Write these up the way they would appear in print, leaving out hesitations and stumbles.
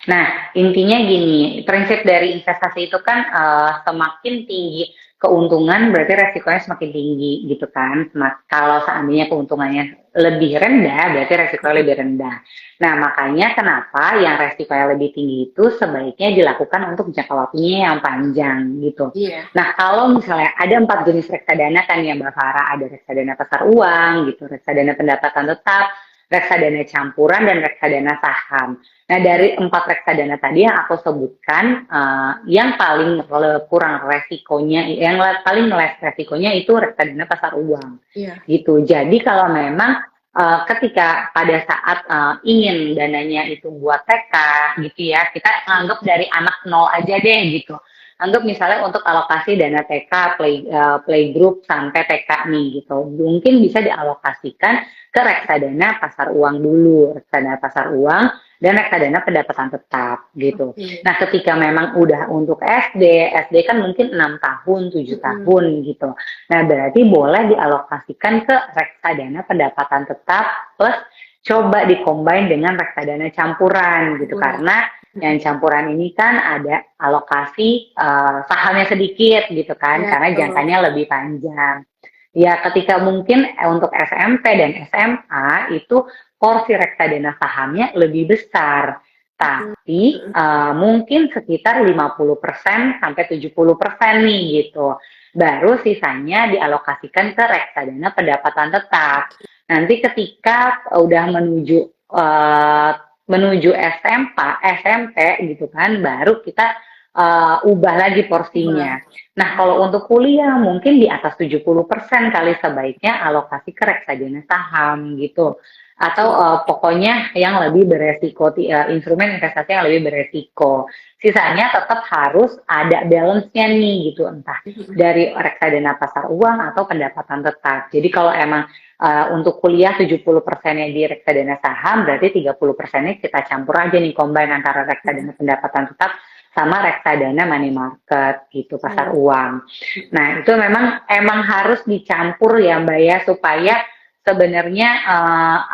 Nah, intinya gini, prinsip dari investasi itu kan semakin tinggi keuntungan berarti resikonya semakin tinggi gitu kan. Kalau seandainya keuntungannya lebih rendah berarti resikonya lebih rendah. Nah, makanya kenapa yang resikonya lebih tinggi itu sebaiknya dilakukan untuk jangka waktunya yang panjang gitu. Iya. Nah, kalau misalnya ada 4 jenis reksadana kan ya Mbak Farah, ada reksadana pasar uang gitu, reksadana pendapatan tetap, reksadana campuran, dan reksadana saham. Nah, dari 4 reksadana tadi yang aku sebutkan, yang paling kurang resikonya, yang paling less resikonya itu reksadana pasar uang, Iya. gitu. Jadi kalau memang ketika pada saat ingin dananya itu buat TK, gitu ya, kita anggap dari anak nol aja deh, gitu. Anggap misalnya untuk alokasi dana TK, playgroup sampai TK nih, gitu. Mungkin bisa dialokasikan ke reksadana pasar uang dulu, reksadana pasar uang dan reksadana pendapatan tetap gitu. Oke. Nah, ketika memang udah untuk SD kan mungkin 6 tahun, 7 Mm-mm. tahun gitu. Nah, berarti boleh dialokasikan ke reksadana pendapatan tetap plus coba dikombin dengan reksadana campuran gitu, Campuran. karena yang campuran ini kan ada alokasi sahamnya sedikit gitu kan, Ya, karena betul. jangkanya lebih panjang. Ya, ketika mungkin untuk SMP dan SMA itu porsi reksadana sahamnya lebih besar, tapi Mm-mm. mungkin sekitar 50% sampai 70% nih gitu. Baru sisanya dialokasikan ke reksadana pendapatan tetap. Nanti ketika udah uh, menuju SMP gitu kan, baru kita ubah lagi porsinya. Ubah. Nah, kalau untuk kuliah mungkin di atas 70% kali sebaiknya alokasi ke reksadana saham gitu. Atau Oke. pokoknya yang lebih beresiko, instrumen investasi yang lebih beresiko. Sisanya tetap harus ada balance-nya nih gitu, entah Mm-mm. dari reksadana pasar uang atau pendapatan tetap. Jadi kalau emang untuk kuliah 70%-nya di reksadana saham, berarti 30%-nya kita campur aja nih, combine antara reksadana pendapatan tetap sama reksadana money market gitu, pasar Oh. uang. Nah, itu emang harus dicampur ya Mbak ya, supaya sebenarnya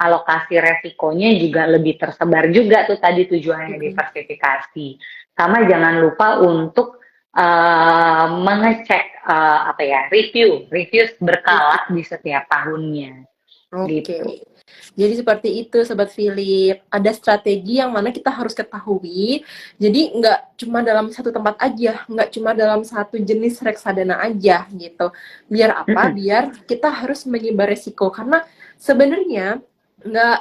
alokasi resikonya juga lebih tersebar juga tuh, tadi tujuannya Mm-mm. diversifikasi. Sama jangan lupa untuk mengecek apa ya, review berkala di setiap tahunnya gitu. Oke, jadi seperti itu Sobat Philip. Ada strategi yang mana kita harus ketahui. Jadi nggak cuma dalam satu tempat aja, nggak cuma dalam satu jenis reksadana aja gitu. Biar apa? Mm-mm. Biar kita harus menyebar resiko. Karena sebenarnya nggak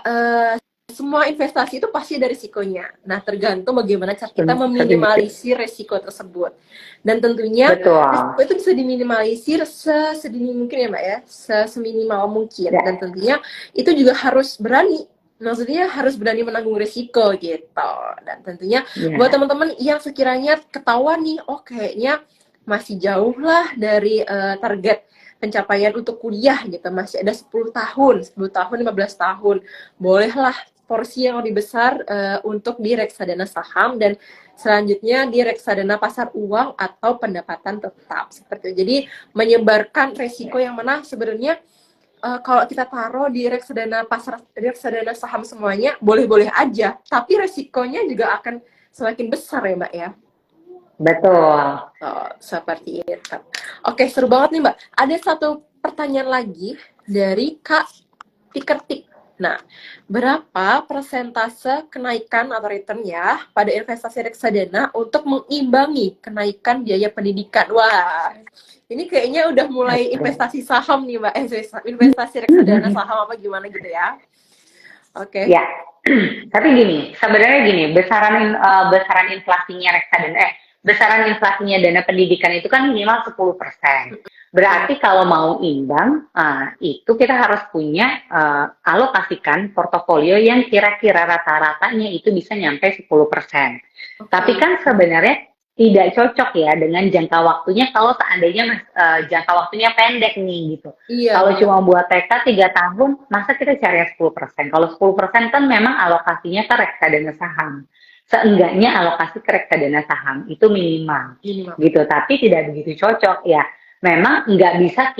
semua investasi itu pasti ada risikonya. Nah, tergantung bagaimana cara kita Setuju. meminimalisir resiko tersebut. Dan tentunya risiko Betul. itu bisa diminimalisir sesedini mungkin ya Mbak ya, seminimal mungkin. Dan Ya. tentunya itu juga harus berani. Maksudnya harus berani menanggung risiko gitu. Dan tentunya buat Ya. teman-teman yang sekiranya ketahuan nih, oh kayaknya masih jauh lah dari target pencapaian untuk kuliah gitu. Masih ada 10 tahun, 10 tahun, 15 tahun. Bolehlah porsi yang lebih besar untuk di reksadana saham dan selanjutnya di reksadana pasar uang atau pendapatan tetap seperti itu. Jadi menyebarkan resiko yang mana sebenarnya kalau kita taruh di reksadana saham semuanya boleh-boleh aja, tapi resikonya juga akan semakin besar ya Mbak ya. Betul. Oh, seperti itu. Oke, seru banget nih Mbak. Ada satu pertanyaan lagi dari Kak Tikertik. Nah, berapa persentase kenaikan atau return ya pada investasi reksadana untuk mengimbangi kenaikan biaya pendidikan? Wah, ini kayaknya udah mulai Oke. investasi saham nih Mbak. Investasi reksadana saham apa gimana gitu ya. Oke. Ya, tapi sebenarnya besaran inflasinya besaran inflasinya dana pendidikan itu kan minimal 10%. Ya. Berarti kalau mau imbang, itu kita harus punya alokasikan portofolio yang kira-kira rata-ratanya itu bisa nyampe 10%. Tapi Oke. kan sebenarnya tidak cocok ya dengan jangka waktunya kalau seandainya jangka waktunya pendek nih gitu. Iya, Kalau benar. cuma buat TK 3 tahun, masa kita cari 10%? Kalau 10% kan memang alokasinya ke reksadana saham. Seenggaknya alokasi ke reksadana saham itu minimal Minimal. gitu. Tapi tidak begitu cocok ya. Memang nggak bisa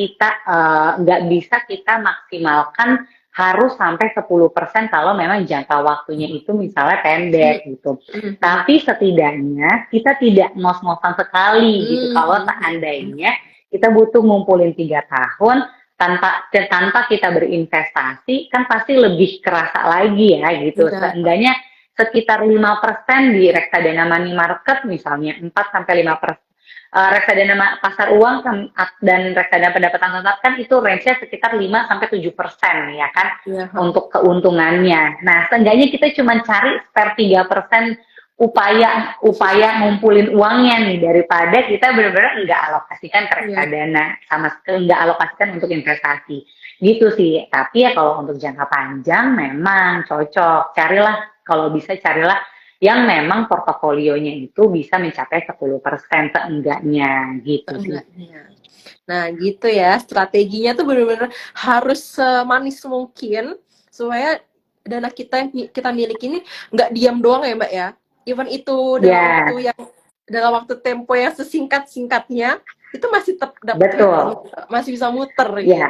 kita maksimalkan harus sampai 10% kalau memang jangka waktunya itu misalnya pendek gitu. Tapi setidaknya kita tidak ngos-ngosan sekali gitu. Kalau seandainya kita butuh ngumpulin 3 tahun tanpa kita berinvestasi, kan pasti lebih kerasa lagi ya gitu. Iya. Seenggaknya sekitar 5% di reksadana money market misalnya 4 sampai 5%. Reksadana pasar uang dan reksadana pendapatan tetap kan itu range-nya sekitar 5 sampai 7% ya kan Iya. untuk keuntungannya. Nah, seenggaknya kita cuma cari spare 3% upaya ngumpulin uangnya nih daripada kita benar-benar nggak alokasikan ke reksadana sama sekali nggak alokasikan untuk investasi. Gitu sih. Tapi ya kalau untuk jangka panjang memang cocok. Kalau bisa carilah yang memang portofolionya itu bisa mencapai 10% seenggaknya gitu sih. Nah gitu ya, strateginya tuh benar-benar harus semanis mungkin supaya dana kita yang kita miliki ini nggak diam doang ya Mbak ya. Even itu dalam waktu tempo yang sesingkat-singkatnya itu masih tetap dapat return, masih bisa muter gitu.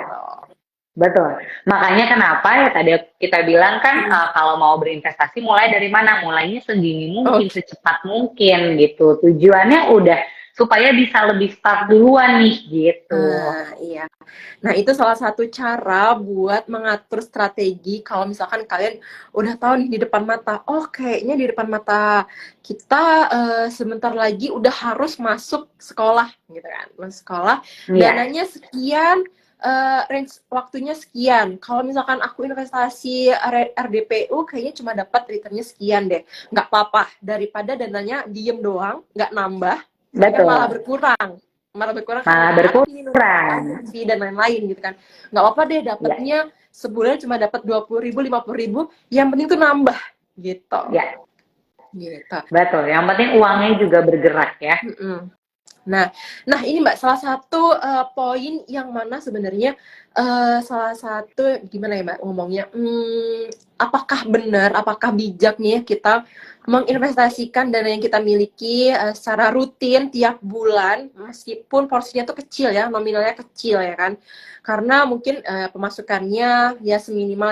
Betul. Makanya kenapa ya tadi kita bilang kan kalau mau berinvestasi mulai dari mana? Mulainya sedini mungkin, secepat mungkin gitu. Tujuannya udah supaya bisa lebih start duluan nih gitu. Iya. Nah, itu salah satu cara buat mengatur strategi kalau misalkan kalian udah tahu nih di depan mata, oh kayaknya di depan mata kita sebentar lagi udah harus masuk sekolah gitu kan. Masuk sekolah, dananya sekian, range waktunya sekian. Kalau misalkan aku investasi RDPU kayaknya cuma dapat returnnya sekian deh. Nggak apa-apa, daripada dananya diem doang, nggak nambah, kan malah berkurang dan lain-lain gitu kan. Nggak apa-apa deh dapatnya sebulan cuma dapat 20.000, 50.000, yang penting tuh nambah gitu. Gitu. Betul, yang penting uangnya juga bergerak ya. Nah ini Mbak salah satu poin yang mana sebenarnya salah satu gimana ya Mbak ngomongnya, apakah benar, apakah bijak nih kita menginvestasikan dana yang kita miliki secara rutin tiap bulan meskipun porsinya tuh kecil ya, nominalnya kecil ya kan, karena mungkin pemasukannya ya seminimal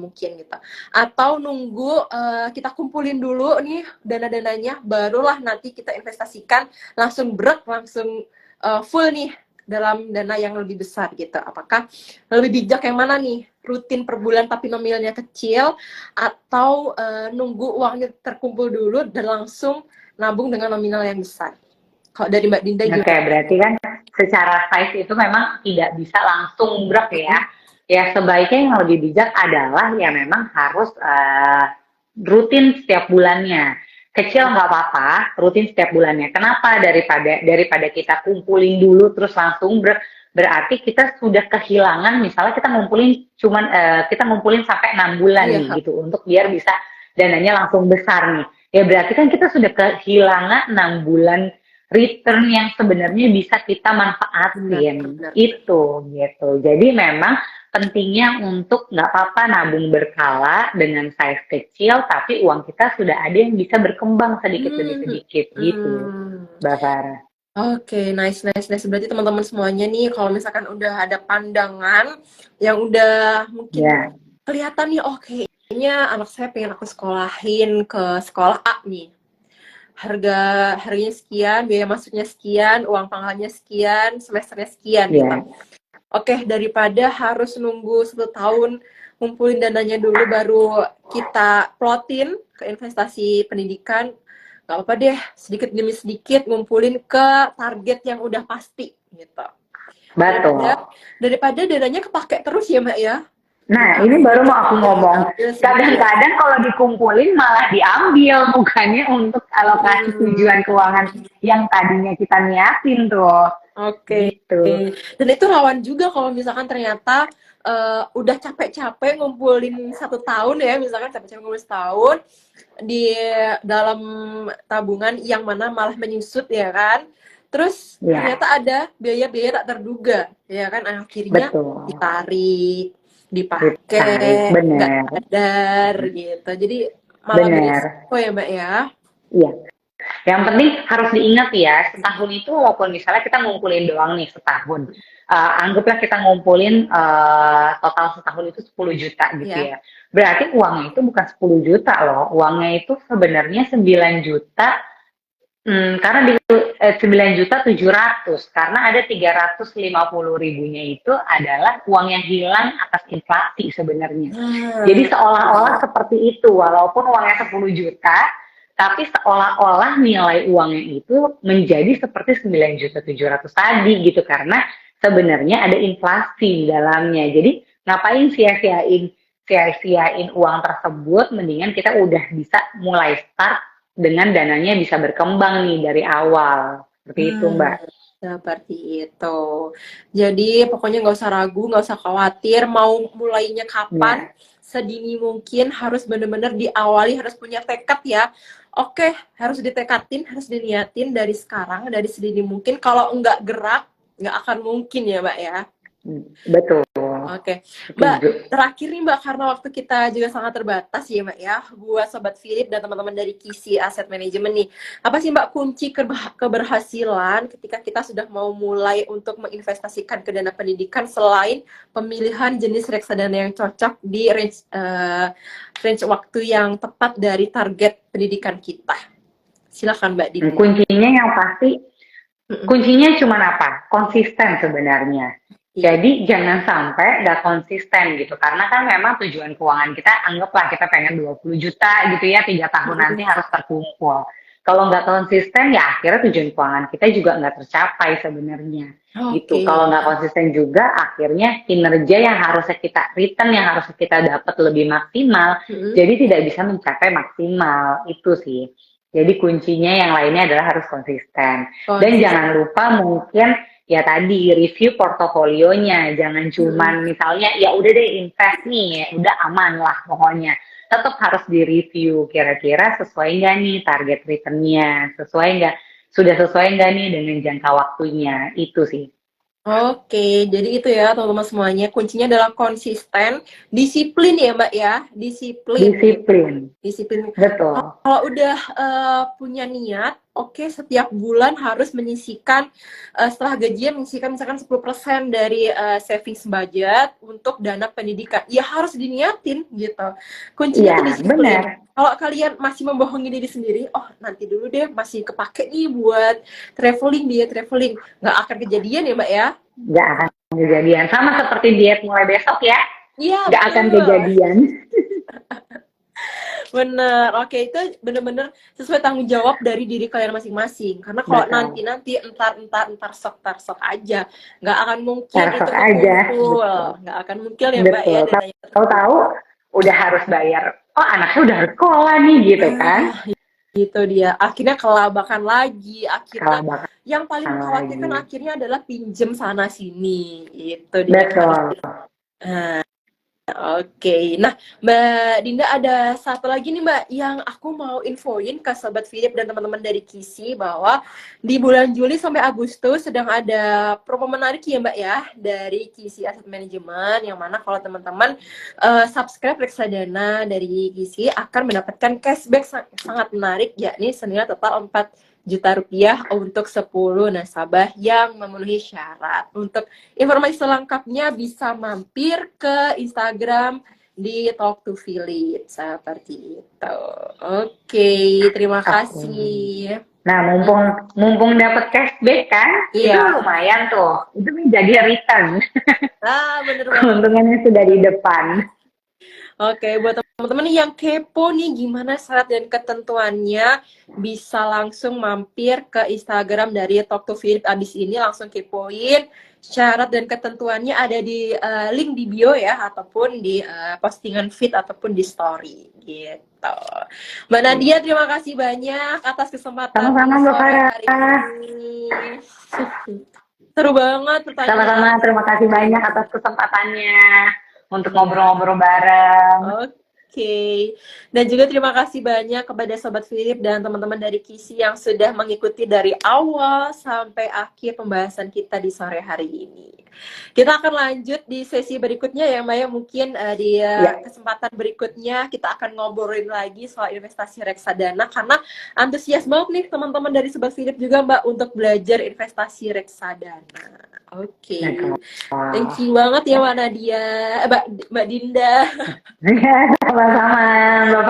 mungkin gitu, atau nunggu kita kumpulin dulu nih dana-dananya barulah nanti kita investasikan langsung langsung full nih dalam dana yang lebih besar gitu. Apakah lebih bijak yang mana nih? Rutin per bulan tapi nominalnya kecil, atau nunggu uangnya terkumpul dulu dan langsung nabung dengan nominal yang besar? Kalau dari Mbak Dinda gimana? Oke, berarti kan secara size itu memang tidak bisa langsung brek ya. Ya sebaiknya yang lebih bijak adalah ya memang harus rutin setiap bulannya. Kecil nggak apa-apa, rutin setiap bulannya. Kenapa? Daripada kita kumpulin dulu terus langsung berarti kita sudah kehilangan. Misalnya kita ngumpulin sampai 6 bulan nih gitu untuk biar bisa dananya langsung besar nih. Ya berarti kan kita sudah kehilangan 6 bulan return yang sebenarnya bisa kita manfaatin. Itu gitu. Jadi memang pentingnya untuk nggak apa-apa nabung berkala dengan size kecil, tapi uang kita sudah ada yang bisa berkembang sedikit demi sedikit gitu, Mbak Farah. Oke, nice. Berarti teman-teman semuanya nih, kalau misalkan udah ada pandangan yang udah mungkin kelihatan nih, oh kayaknya anak saya pengen aku sekolahin ke sekolah A nih. Harganya sekian, biaya masuknya sekian, uang pangkalnya sekian, semesternya sekian gitu. Oke, daripada harus nunggu 1 tahun ngumpulin dananya dulu baru kita plotin ke investasi pendidikan, nggak apa-apa deh, sedikit demi sedikit ngumpulin ke target yang udah pasti gitu. Betul. Daripada dananya kepake terus ya Mbak ya. Nah, ini baru mau aku ngomong. Kadang-kadang kalau dikumpulin malah diambil, bukannya untuk alokasi tujuan keuangan yang tadinya kita niatin tuh. Oke. Gitu. Dan itu rawan juga kalau misalkan ternyata udah capek-capek ngumpulin 1 tahun ya, misalkan capek-capek ngumpulin 1 tahun di dalam tabungan yang mana malah menyusut ya kan. Terus ternyata ada biaya-biaya tak terduga ya kan, akhirnya ditarik, dipakai, nggak sadar gitu. Jadi malah berisiko ya Mbak ya. Iya. Yang penting harus diingat ya, setahun itu walaupun misalnya kita ngumpulin doang nih setahun, anggaplah kita ngumpulin total setahun itu 10 juta gitu Ya. ya. Berarti uangnya itu bukan 10 juta loh, uangnya itu sebenarnya 9 juta. Karena di 9 juta 700 karena ada 350 ribunya itu adalah uang yang hilang atas inflasi sebenarnya. Jadi Nah, seolah-olah seperti itu, walaupun uangnya 10 juta, tapi seolah-olah nilai uangnya itu menjadi seperti 9 juta 700 tadi gitu, karena sebenarnya ada inflasi di dalamnya. Jadi ngapain sia-siain uang tersebut, mendingan kita udah bisa mulai start dengan dananya bisa berkembang nih dari awal. Seperti itu, Mbak. seperti itu. Jadi pokoknya nggak usah ragu, nggak usah khawatir mau mulainya kapan, Ya. sedini mungkin harus benar-benar diawali, harus punya tekad ya. Oke, harus ditekadin, harus diniatin dari sekarang, dari sedini mungkin. Kalau nggak gerak, nggak akan mungkin ya, Mbak ya. Betul. Oke, Mbak, Setuju. terakhir nih Mbak, karena waktu kita juga sangat terbatas ya Mbak ya, buat Sobat Philip dan teman-teman dari Kisi Asset Management nih, apa sih Mbak kunci keberhasilan ketika kita sudah mau mulai untuk menginvestasikan ke dana pendidikan selain pemilihan jenis reksadana yang cocok di range waktu yang tepat dari target pendidikan kita? Silakan Mbak Dinda. Kuncinya yang pasti, Mm-mm. kuncinya cuma apa? Konsisten sebenarnya. Iya. Jadi jangan sampai nggak konsisten gitu. Karena kan memang tujuan keuangan kita, anggaplah kita pengen 20 juta gitu ya, 3 tahun nanti Mm-mm. harus terkumpul. Kalau nggak konsisten ya akhirnya tujuan keuangan kita juga nggak tercapai sebenarnya. Gitu. Oke. Kalau nggak konsisten juga akhirnya kinerja yang harusnya kita return, yang harusnya kita dapat lebih maksimal, Mm-mm. jadi tidak bisa mencapai maksimal. Itu sih. Jadi kuncinya yang lainnya adalah harus konsisten. Dan Konsisten. jangan lupa mungkin ya tadi review portofolionya, jangan Mm-mm. cuman misalnya ya udah deh invest nih, ya udah aman lah pokoknya. Tetap harus direview kira-kira sesuai nggak nih target returnnya, sesuai nggak, sudah sesuai nggak nih dengan jangka waktunya, itu sih. Oke, jadi itu ya teman-teman semuanya. Kuncinya adalah konsisten, disiplin ya Mbak ya, disiplin gitu. Disiplin, Disiplin. betul. Kalau udah punya niat, oke setiap bulan harus menyisihkan setelah gajian menyisihkan misalkan 10% dari savings budget untuk dana pendidikan. Ya harus diniatin gitu. Kuncinya Iya, tuh disiplin. benar. Kalau kalian masih membohongi diri sendiri, oh nanti dulu deh masih kepake nih buat traveling, dia traveling. Nggak akan kejadian ya Mbak ya? Nggak akan kejadian. Sama seperti diet mulai besok ya, Iya nggak akan betul. kejadian. Bener, oke itu bener-bener sesuai tanggung jawab dari diri kalian masing-masing. Karena kalau Betul. nanti entar sok aja, nggak akan mungkin itu Besok aja, kekumpul, betul. nggak akan mungkin ya Mbak ya Betul. dananya tersebut. Tahu-tahu udah harus bayar. Oh, anaknya udah harus sekolah nih gitu kan. Nah, itu dia. Akhirnya kelabakan lagi, Kalau akhirnya bakal yang paling mengkhawatirkan lagi. akhirnya adalah pinjem sana sini. Itu dia yang harus. Betul. Nah, oke, nah Mbak Dinda ada satu lagi nih Mbak yang aku mau infoin ke Sobat Philip dan teman-teman dari Kisi bahwa di bulan Juli sampai Agustus sedang ada promo menarik ya Mbak ya dari Kisi Asset Management yang mana kalau teman-teman subscribe reksadana dari Kisi akan mendapatkan cashback sangat menarik yakni senilai total 4 juta rupiah untuk 10 nasabah yang memenuhi syarat. Untuk informasi selengkapnya bisa mampir ke Instagram di Talk to Philip seperti itu. Oke, terima Oke. kasih. Nah, mumpung dapat cashback kan, itu Iya. lumayan tuh. Itu menjadi return. Ah, bener banget. Keuntungannya sudah di depan. Oke, buat teman-teman yang kepo nih gimana syarat dan ketentuannya, bisa langsung mampir ke Instagram dari Talk to Philip abis ini, langsung kepoin. Syarat dan ketentuannya ada di link di bio ya, ataupun di postingan feed ataupun di story gitu. Mbak Nadia, terima kasih banyak atas kesempatan Sama-sama di Mbak sore Farah. hari ini. Seru banget Sama-sama, pertanyaan. terima kasih banyak atas kesempatannya untuk ngobrol-ngobrol bareng. Oke, dan juga terima kasih banyak kepada Sobat Philip dan teman-teman dari Kisi yang sudah mengikuti dari awal sampai akhir pembahasan kita di sore hari ini. Kita akan lanjut di sesi berikutnya ya Mbak ya. Mungkin di Ya, kesempatan berikutnya kita akan ngobrolin lagi soal investasi reksadana karena antusias banget nih teman-teman dari Sobat Philip juga Mbak untuk belajar investasi reksadana. ya Oke. Kak. Thank you banget ya Mbak Nadia, Mbak Dinda. Ya, sama-sama, Mbak